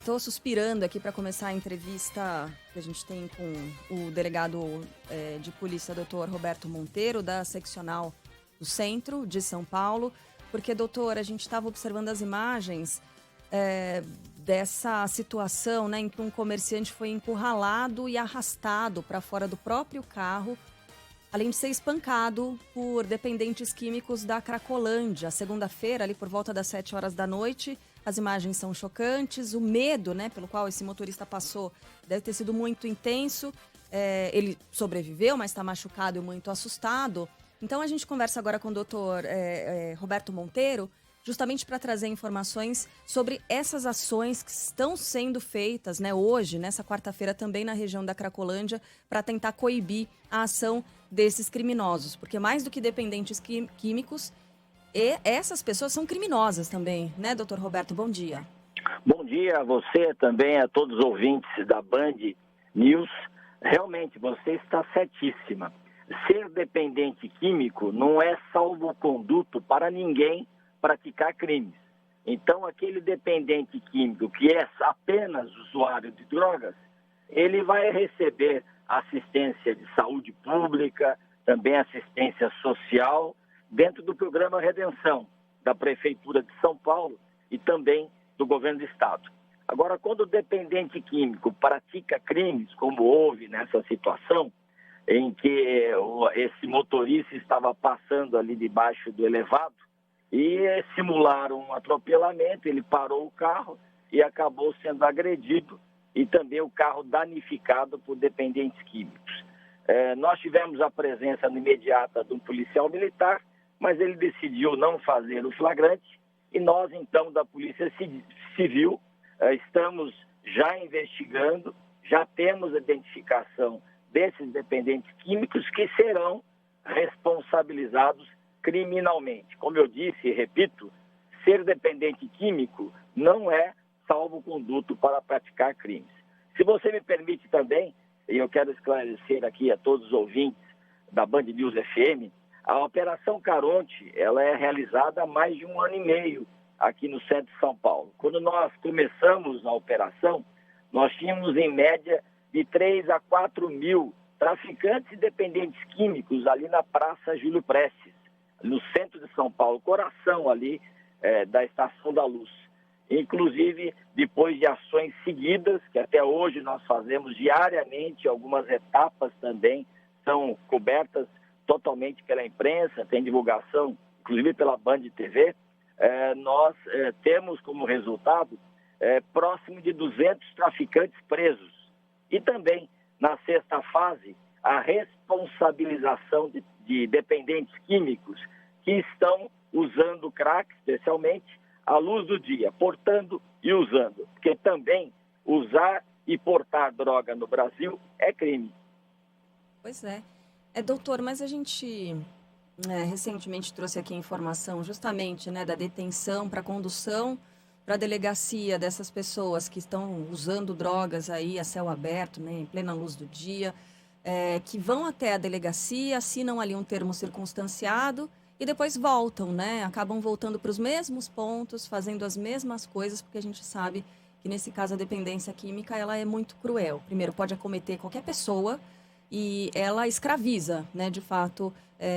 Estou suspirando aqui para começar a entrevista que a gente tem com o delegado de polícia, doutor Roberto Monteiro, da seccional do Centro de São Paulo, porque, doutor, a gente estava observando as imagens dessa situação, né, em que um comerciante foi encurralado e arrastado para fora do próprio carro, além de ser espancado por dependentes químicos da Cracolândia. Segunda-feira, ali por volta das 7 horas da noite, as imagens são chocantes, o medo, né, pelo qual esse motorista passou deve ter sido muito intenso. Ele sobreviveu, mas está machucado e muito assustado. Então a gente conversa agora com o doutor Roberto Monteiro, justamente para trazer informações sobre essas ações que estão sendo feitas, né, hoje, nessa quarta-feira, também na região da Cracolândia, para tentar coibir a ação desses criminosos. Porque mais do que dependentes químicos, essas pessoas são criminosas também, né, doutor Roberto? Bom dia. Bom dia a você também, a todos os ouvintes da Band News. Realmente, você está certíssima. Ser dependente químico não é salvo-conduto para ninguém praticar crimes. Então, aquele dependente químico que é apenas usuário de drogas, ele vai receber assistência de saúde pública, também assistência social, dentro do programa Redenção, da Prefeitura de São Paulo e também do Governo do Estado. Agora, quando o dependente químico pratica crimes, como houve nessa situação, em que esse motorista estava passando ali debaixo do elevado e simularam um atropelamento, ele parou o carro e acabou sendo agredido e também o carro danificado por dependentes químicos. Nós tivemos a presença imediata de um policial militar, mas ele decidiu não fazer o flagrante e nós, então, da Polícia Civil, estamos já investigando, já temos a identificação desses dependentes químicos que serão responsabilizados criminalmente. Como eu disse e repito, ser dependente químico não é salvo-conduto para praticar crimes. Se você me permite também, e eu quero esclarecer aqui a todos os ouvintes da Band News FM, a Operação Caronte, ela é realizada há mais de 1 ano e meio aqui no centro de São Paulo. Quando nós começamos a operação, nós tínhamos em média de 3 a 4 mil traficantes e dependentes químicos ali na Praça Júlio Prestes, no centro de São Paulo, coração ali da Estação da Luz. Inclusive, depois de ações seguidas, que até hoje nós fazemos diariamente, algumas etapas também são cobertas totalmente pela imprensa, tem divulgação, inclusive pela Band TV, nós temos como resultado próximo de 200 traficantes presos. E também, na sexta fase, a responsabilização de dependentes químicos que estão usando crack, especialmente, à luz do dia, portando e usando. Porque também usar e portar droga no Brasil é crime. Pois é. Doutor, mas a gente recentemente trouxe aqui a informação justamente, né, da detenção para condução para a delegacia dessas pessoas que estão usando drogas aí a céu aberto, né, em plena luz do dia, que vão até a delegacia, assinam ali um termo circunstanciado e depois voltam, né, acabam voltando para os mesmos pontos, fazendo as mesmas coisas, porque a gente sabe que nesse caso a dependência química ela é muito cruel. Primeiro, pode acometer qualquer pessoa, e ela escraviza, né, de fato,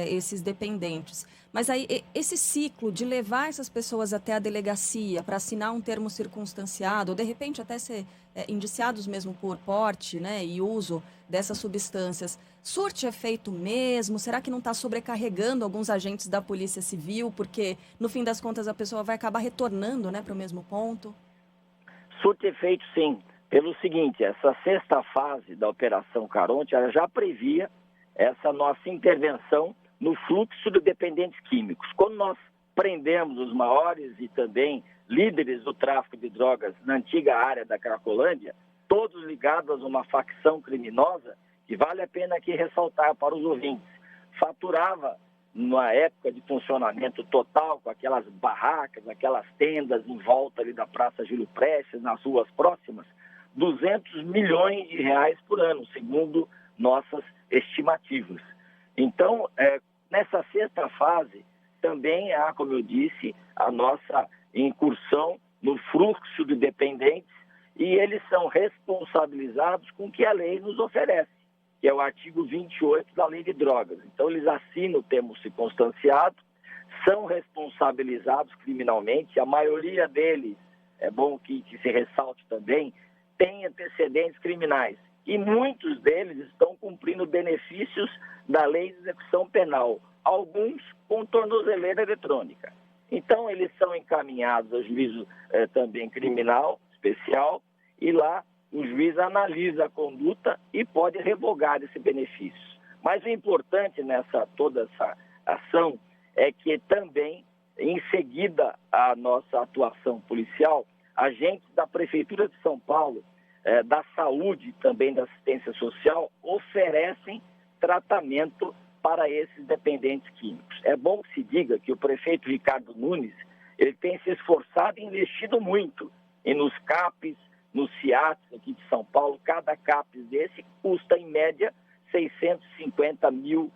esses dependentes. Mas aí, esse ciclo de levar essas pessoas até a delegacia para assinar um termo circunstanciado, ou de repente até ser indiciados mesmo por porte, né, e uso dessas substâncias, surte efeito mesmo? Será que não está sobrecarregando alguns agentes da Polícia Civil? Porque, no fim das contas, a pessoa vai acabar retornando, né, para o mesmo ponto? Surte efeito, sim. Pelo seguinte, essa sexta fase da Operação Caronte, ela já previa essa nossa intervenção no fluxo de dependentes químicos. Quando nós prendemos os maiores e também líderes do tráfico de drogas na antiga área da Cracolândia, todos ligados a uma facção criminosa, que vale a pena aqui ressaltar para os ouvintes, faturava, numa época de funcionamento total, com aquelas barracas, aquelas tendas em volta ali da Praça Júlio Prestes, nas ruas próximas, 200 milhões de reais por ano, segundo nossas estimativas. Então, nessa sexta fase, também há, como eu disse, a nossa incursão no fluxo de dependentes e eles são responsabilizados com o que a lei nos oferece, que é o artigo 28 da Lei de Drogas. Então, eles assinam o termo circunstanciado, são responsabilizados criminalmente, a maioria deles, é bom que se ressalte também, tem antecedentes criminais. E muitos deles estão cumprindo benefícios da Lei de Execução Penal, alguns com tornozeleira eletrônica. Então, eles são encaminhados ao juízo também criminal especial e lá o juiz analisa a conduta e pode revogar esse benefício. Mas o importante nessa toda essa ação é que também, em seguida à nossa atuação policial, agentes da Prefeitura de São Paulo, da Saúde e também da Assistência Social, oferecem tratamento para esses dependentes químicos. É bom que se diga que o prefeito Ricardo Nunes, ele tem se esforçado e investido muito nos CAPs, nos CIATs aqui de São Paulo. Cada CAPs desse custa, em média, R$650 mil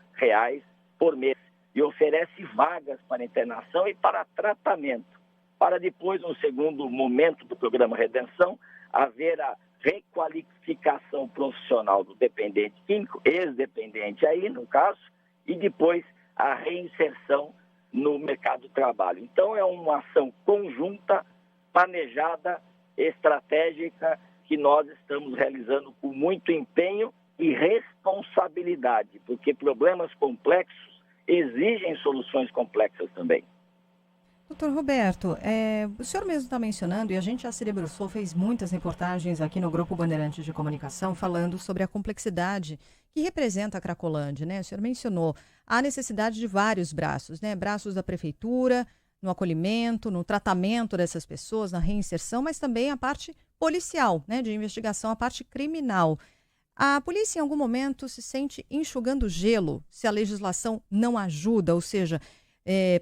por mês e oferece vagas para internação e para tratamento, para depois, no segundo momento do programa Redenção, haver a requalificação profissional do dependente químico, ex-dependente aí, no caso, e depois a reinserção no mercado de trabalho. Então, é uma ação conjunta, planejada, estratégica, que nós estamos realizando com muito empenho e responsabilidade, porque problemas complexos exigem soluções complexas também. Doutor Roberto, o senhor mesmo está mencionando, e a gente já se debruçou, fez muitas reportagens aqui no Grupo Bandeirantes de Comunicação, falando sobre a complexidade que representa a Cracolândia, né? O senhor mencionou a necessidade de vários braços, né? Braços da prefeitura, no acolhimento, no tratamento dessas pessoas, na reinserção, mas também a parte policial, né? De investigação, a parte criminal. A polícia, em algum momento, se sente enxugando gelo se a legislação não ajuda, ou seja,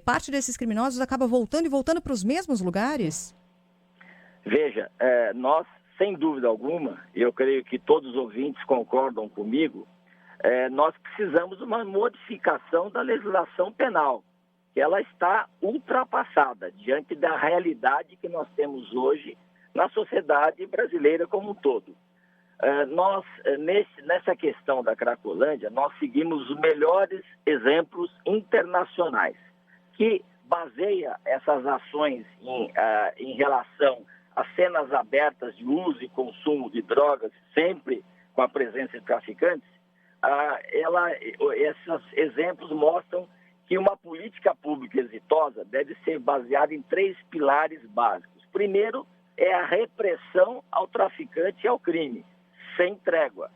parte desses criminosos acaba voltando para os mesmos lugares? Veja, nós, sem dúvida alguma, e eu creio que todos os ouvintes concordam comigo, nós precisamos de uma modificação da legislação penal, que ela está ultrapassada diante da realidade que nós temos hoje na sociedade brasileira como um todo. Nessa questão da Cracolândia, nós seguimos os melhores exemplos internacionais, que baseia essas ações em relação às cenas abertas de uso e consumo de drogas, sempre com a presença de traficantes. Esses exemplos mostram que uma política pública exitosa deve ser baseada em 3 pilares básicos. Primeiro, é a repressão ao traficante e ao crime, sem trégua.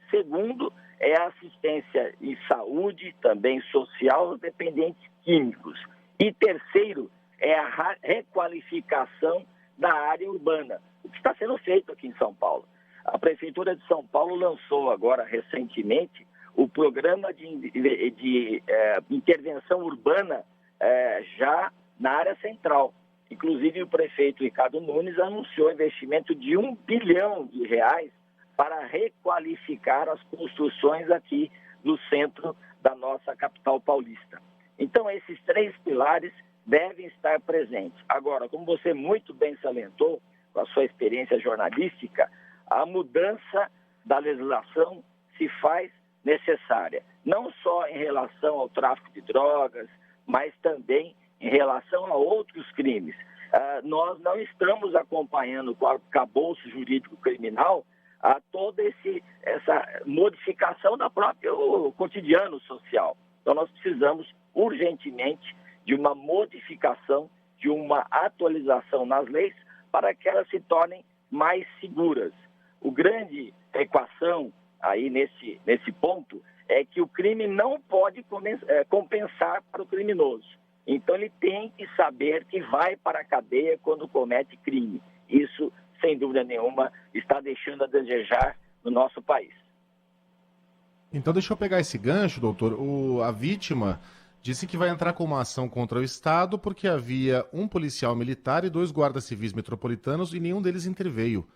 Segundo, é a assistência em saúde, também social, aos dependentes químicos. E terceiro, é a requalificação da área urbana, o que está sendo feito aqui em São Paulo. A Prefeitura de São Paulo lançou agora, recentemente, o programa de intervenção urbana já na área central. Inclusive, o prefeito Ricardo Nunes anunciou investimento de R$1 bilhão para requalificar as construções aqui do centro da nossa capital paulista. Então, esses 3 pilares devem estar presentes. Agora, como você muito bem salientou, com a sua experiência jornalística, a mudança da legislação se faz necessária, não só em relação ao tráfico de drogas, mas também em relação a outros crimes. Nós não estamos acompanhando com o arcabouço jurídico criminal toda essa modificação do próprio cotidiano social. Então, nós precisamos urgentemente de uma modificação, de uma atualização nas leis para que elas se tornem mais seguras. O grande equação aí nesse ponto é que o crime não pode compensar para o criminoso. Então, ele tem que saber que vai para a cadeia quando comete crime. Isso, sem dúvida nenhuma, está deixando a desejar no nosso país. Então, deixa eu pegar esse gancho, doutor. A vítima disse que vai entrar com uma ação contra o Estado porque havia um policial militar e 2 guardas civis metropolitanos e nenhum deles interveio.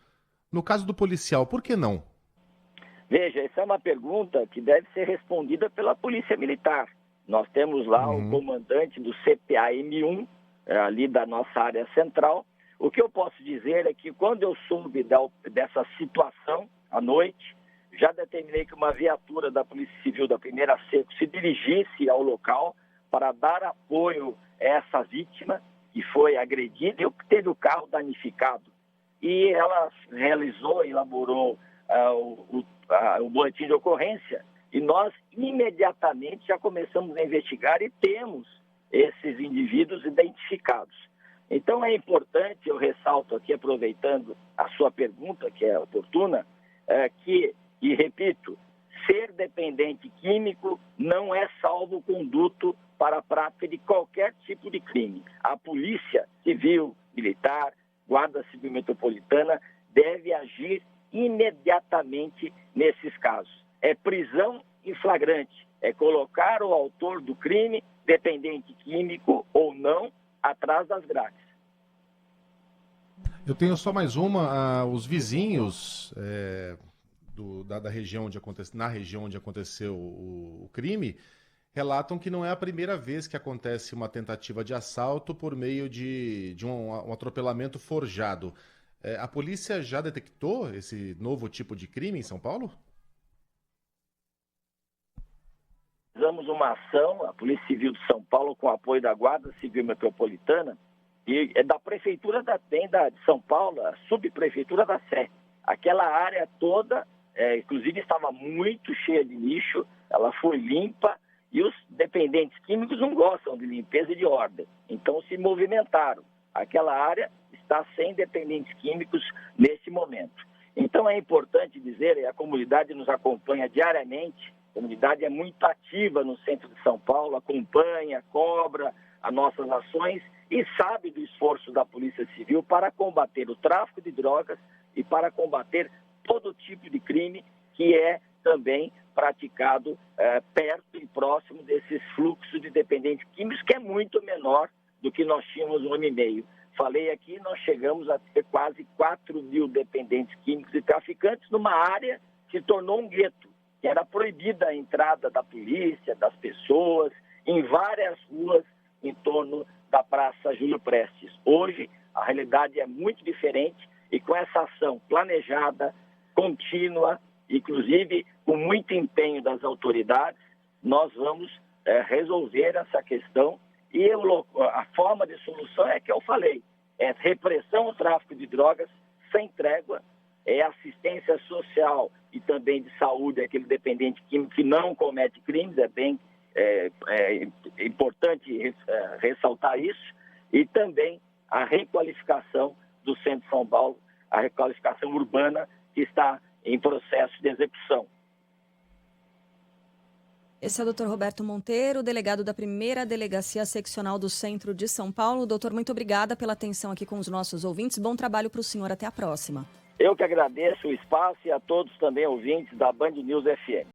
No caso do policial, por que não? Veja, essa é uma pergunta que deve ser respondida pela Polícia Militar. Nós temos lá o comandante do CPA-M1, ali da nossa área central, O que eu posso dizer é que quando eu soube dessa situação à noite, já determinei que uma viatura da Polícia Civil da Primeira Seco se dirigisse ao local para dar apoio a essa vítima que foi agredida e que teve o carro danificado. E ela elaborou o boletim de ocorrência e nós imediatamente já começamos a investigar e temos esses indivíduos identificados. Então é importante, eu ressalto aqui, aproveitando a sua pergunta, que é oportuna, e repito, ser dependente químico não é salvo-conduto para a prática de qualquer tipo de crime. A Polícia Civil, Militar, Guarda Civil Metropolitana deve agir imediatamente nesses casos. É prisão em flagrante, é colocar o autor do crime, dependente químico ou não, atrás das grades. Eu tenho só mais uma. Os vizinhos da região na região onde aconteceu o crime relatam que não é a primeira vez que acontece uma tentativa de assalto por meio de um atropelamento forjado. A polícia já detectou esse novo tipo de crime em São Paulo? Fizemos uma ação, a Polícia Civil de São Paulo, com apoio da Guarda Civil Metropolitana, e é da Prefeitura de São Paulo, a Subprefeitura da Sé. Aquela área toda, inclusive, estava muito cheia de lixo, ela foi limpa, e os dependentes químicos não gostam de limpeza e de ordem. Então, se movimentaram. Aquela área está sem dependentes químicos nesse momento. Então, é importante dizer, e a comunidade nos acompanha diariamente, a comunidade é muito ativa no centro de São Paulo, acompanha, cobra as nossas ações e sabe do esforço da Polícia Civil para combater o tráfico de drogas e para combater todo tipo de crime que é também praticado perto e próximo desses fluxos de dependentes químicos, que é muito menor do que nós tínhamos um ano e meio. Falei aqui, nós chegamos a ter quase 4 mil dependentes químicos e traficantes numa área que se tornou um gueto, que era proibida a entrada da polícia, das pessoas, em várias ruas em torno da Praça Júlio Prestes. Hoje, a realidade é muito diferente e com essa ação planejada, contínua, inclusive com muito empenho das autoridades, nós vamos resolver essa questão e a forma de solução é que eu falei, é repressão ao tráfico de drogas sem trégua, é assistência social e também de saúde àquele dependente químico que não comete crimes, é importante ressaltar isso, e também a requalificação do centro de São Paulo, a requalificação urbana que está em processo de execução. Esse é o Dr. Roberto Monteiro, delegado da primeira Delegacia Seccional do Centro de São Paulo. Doutor, muito obrigada pela atenção aqui com os nossos ouvintes. Bom trabalho para o senhor. Até a próxima. Eu que agradeço o espaço e a todos também ouvintes da Band News FM.